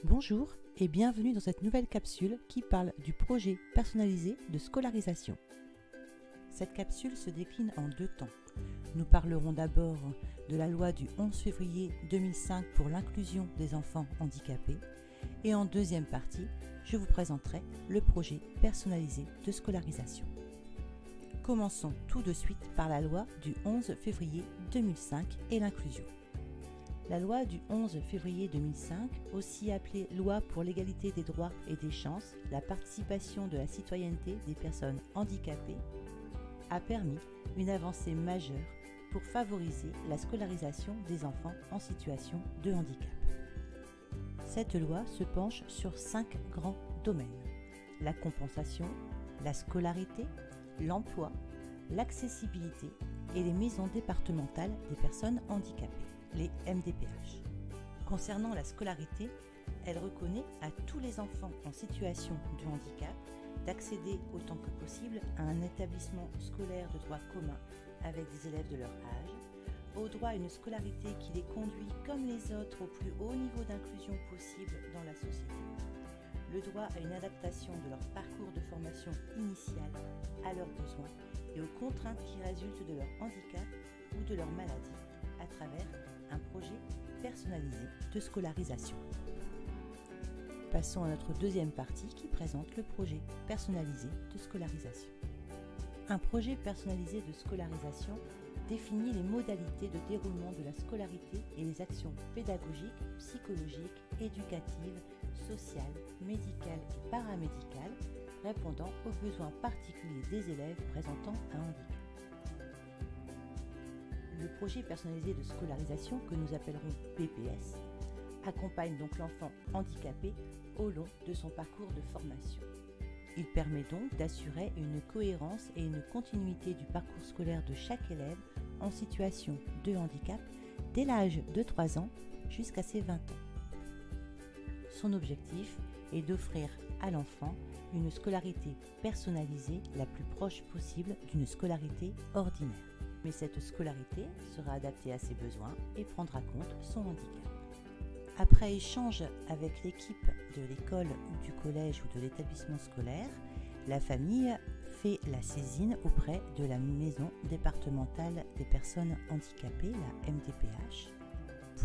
Bonjour et bienvenue dans cette nouvelle capsule qui parle du projet personnalisé de scolarisation. Cette capsule se décline en deux temps. Nous parlerons d'abord de la loi du 11 février 2005 pour l'inclusion des enfants handicapés et en deuxième partie, je vous présenterai le projet personnalisé de scolarisation. Commençons tout de suite par la loi du 11 février 2005 et l'inclusion. La loi du 11 février 2005, aussi appelée Loi pour l'égalité des droits et des chances, la participation de la citoyenneté des personnes handicapées, a permis une avancée majeure pour favoriser la scolarisation des enfants en situation de handicap. Cette loi se penche sur 5 grands domaines: la compensation, la scolarité, l'emploi, l'accessibilité et les maisons départementales des personnes handicapées, les MDPH. Concernant la scolarité, elle reconnaît à tous les enfants en situation de handicap d'accéder autant que possible à un établissement scolaire de droit commun avec des élèves de leur âge, au droit à une scolarité qui les conduit comme les autres au plus haut niveau d'inclusion possible dans la société, le droit à une adaptation de leur parcours de formation initiale à leurs besoins et aux contraintes qui résultent de leur handicap ou de leur maladie à travers un projet personnalisé de scolarisation. Passons à notre deuxième partie qui présente le projet personnalisé de scolarisation. Un projet personnalisé de scolarisation définit les modalités de déroulement de la scolarité et les actions pédagogiques, psychologiques, éducatives, sociales, médicales et paramédicales répondant aux besoins particuliers des élèves présentant un handicap. Le projet personnalisé de scolarisation, que nous appellerons PPS, accompagne donc l'enfant handicapé au long de son parcours de formation. Il permet donc d'assurer une cohérence et une continuité du parcours scolaire de chaque élève en situation de handicap dès l'âge de 3 ans jusqu'à ses 20 ans. Son objectif est d'offrir à l'enfant une scolarité personnalisée la plus proche possible d'une scolarité ordinaire. Mais cette scolarité sera adaptée à ses besoins et prendra compte son handicap. Après échange avec l'équipe de l'école ou du collège ou de l'établissement scolaire, la famille fait la saisine auprès de la maison départementale des personnes handicapées, la MDPH,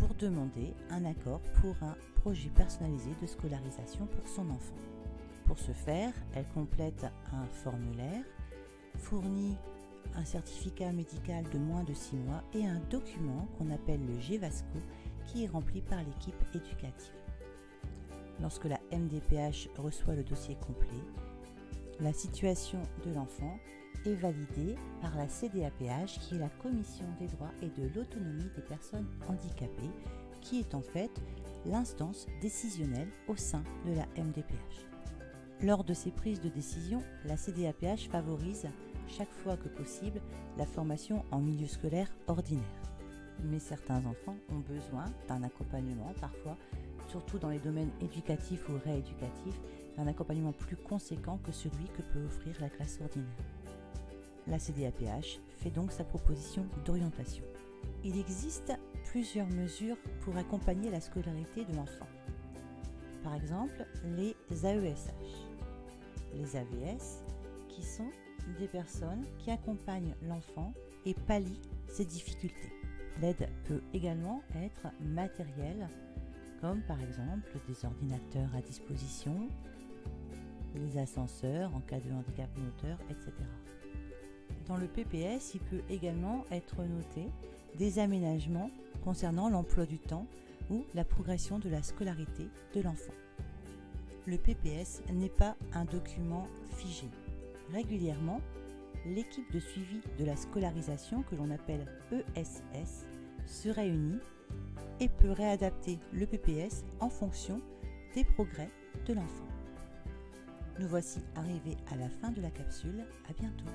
pour demander un accord pour un projet personnalisé de scolarisation pour son enfant. Pour ce faire, elle complète un formulaire, fournit un certificat médical de moins de 6 mois et un document qu'on appelle le GEVASCO qui est rempli par l'équipe éducative. Lorsque la MDPH reçoit le dossier complet, la situation de l'enfant est validée par la CDAPH qui est la Commission des droits et de l'autonomie des personnes handicapées qui est en fait l'instance décisionnelle au sein de la MDPH. Lors de ces prises de décision, la CDAPH favorise chaque fois que possible la formation en milieu scolaire ordinaire. Mais certains enfants ont besoin d'un accompagnement, parfois, surtout dans les domaines éducatifs ou rééducatifs, d'un accompagnement plus conséquent que celui que peut offrir la classe ordinaire. La CDAPH fait donc sa proposition d'orientation. Il existe plusieurs mesures pour accompagner la scolarité de l'enfant. Par exemple, les AESH, les AVS, qui sont des personnes qui accompagnent l'enfant et pallient ses difficultés. L'aide peut également être matérielle, comme par exemple des ordinateurs à disposition, des ascenseurs en cas de handicap moteur, etc. Dans le PPS, il peut également être noté des aménagements concernant l'emploi du temps ou la progression de la scolarité de l'enfant. Le PPS n'est pas un document figé. Régulièrement, l'équipe de suivi de la scolarisation, que l'on appelle ESS, se réunit et peut réadapter le PPS en fonction des progrès de l'enfant. Nous voici arrivés à la fin de la capsule. À bientôt.